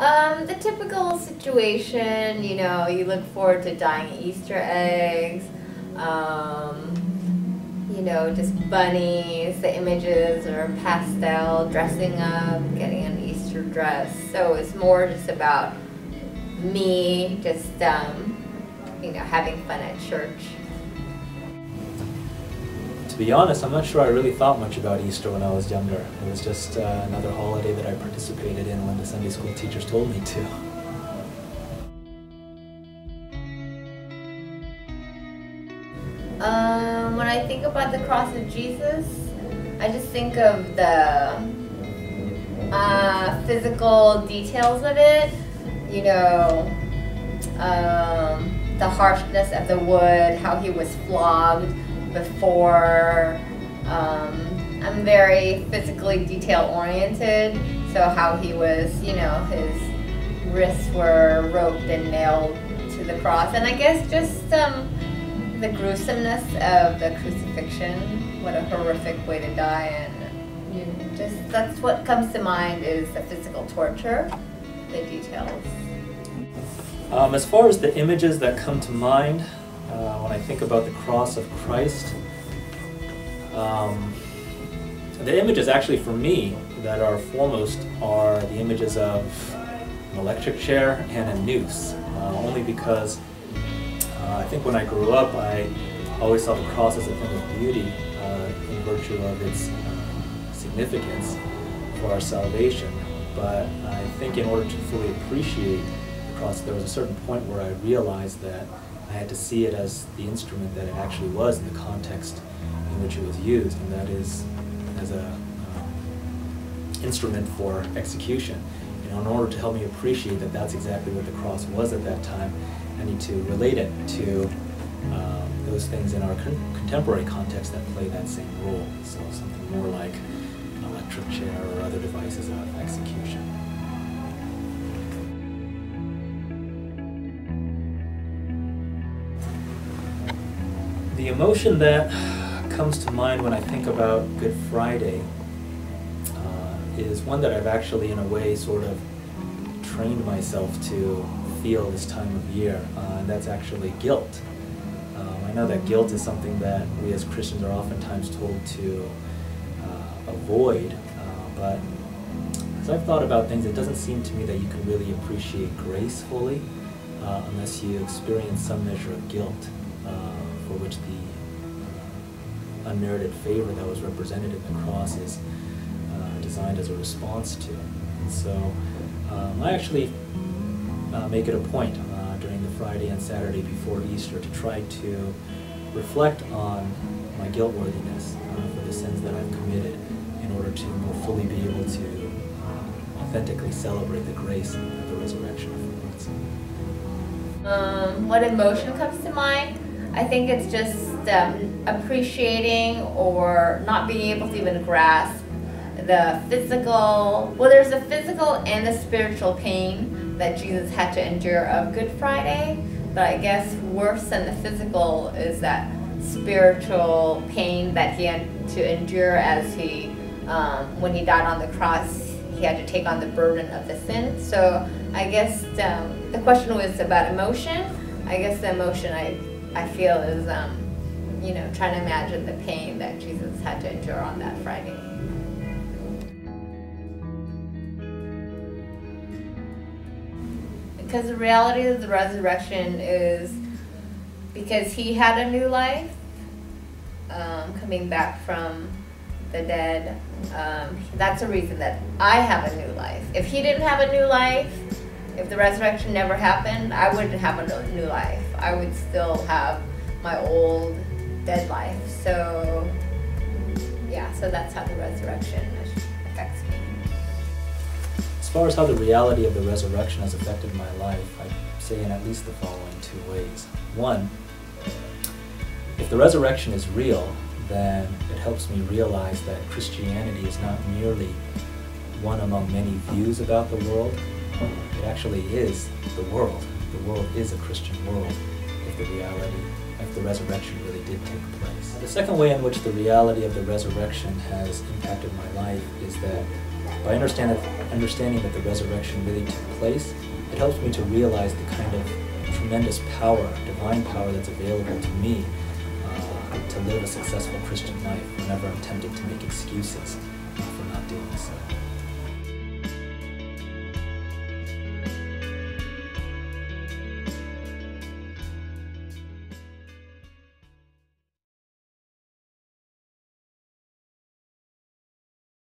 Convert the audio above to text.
The typical situation, you know, you look forward to dyeing Easter eggs, you know, just bunnies, the images are pastel, dressing up, getting an Easter dress. So it's more just about me just, you know, having fun at church. To be honest, I'm not sure I really thought much about Easter when I was younger. It was just another holiday that I participated in when the Sunday school teachers told me to. When I think about the cross of Jesus, I just think of the physical details of it, you know, the harshness of the wood, how he was flogged before. I'm very physically detail oriented, so how he was, you know, his wrists were roped and nailed to the cross, and I guess just the gruesomeness of the crucifixion. What a horrific way to die, and you just, that's what comes to mind is the physical torture, the details. As far as the images that come to mind when I think about the cross of Christ, the images actually for me that are foremost are the images of an electric chair and a noose, only because I think when I grew up I always saw the cross as a thing of beauty in virtue of its significance for our salvation. But I think in order to fully appreciate the cross, there was a certain point where I realized that I had to see it as the instrument that it actually was in the context in which it was used, and that is as a instrument for execution. You know, in order to help me appreciate that that's exactly what the cross was at that time, I need to relate it to those things in our contemporary context that play that same role. So something more like an electric chair or other devices of execution. The emotion that comes to mind when I think about Good Friday is one that I've actually, in a way, sort of trained myself to feel this time of year, and that's actually guilt. I know that guilt is something that we as Christians are oftentimes told to avoid, but as I've thought about things, it doesn't seem to me that you can really appreciate grace fully unless you experience some measure of guilt, for which the unmerited favor that was represented in the cross is designed as a response to. And so I actually make it a point during the Friday and Saturday before Easter to try to reflect on my guilt-worthiness for the sins that I've committed in order to more fully be able to authentically celebrate the grace that the resurrection affords. What emotion comes to mind? I think it's just appreciating or not being able to even grasp the physical, well, there's the physical and the spiritual pain that Jesus had to endure of Good Friday, but I guess worse than the physical is that spiritual pain that he had to endure as he, when he died on the cross, he had to take on the burden of the sin. So I guess the question was about emotion. I guess the emotion I feel is, you know, trying to imagine the pain that Jesus had to endure on that Friday. Because the reality of the resurrection is because he had a new life, coming back from the dead. That's a reason that I have a new life. If he didn't have a new life, if the resurrection never happened, I wouldn't have a new life. I would still have my old dead life. So yeah, so that's how the resurrection affects me. As far as how the reality of the resurrection has affected my life, I'd say in at least the following two ways. One, if the resurrection is real, then it helps me realize that Christianity is not merely one among many views about the world. It actually is the world. The world is a Christian world if the resurrection really did take place. The second way in which the reality of the resurrection has impacted my life is that by understanding that the resurrection really took place, it helps me to realize the kind of tremendous power, divine power that's available to me to live a successful Christian life whenever I'm tempted to make excuses for not doing so.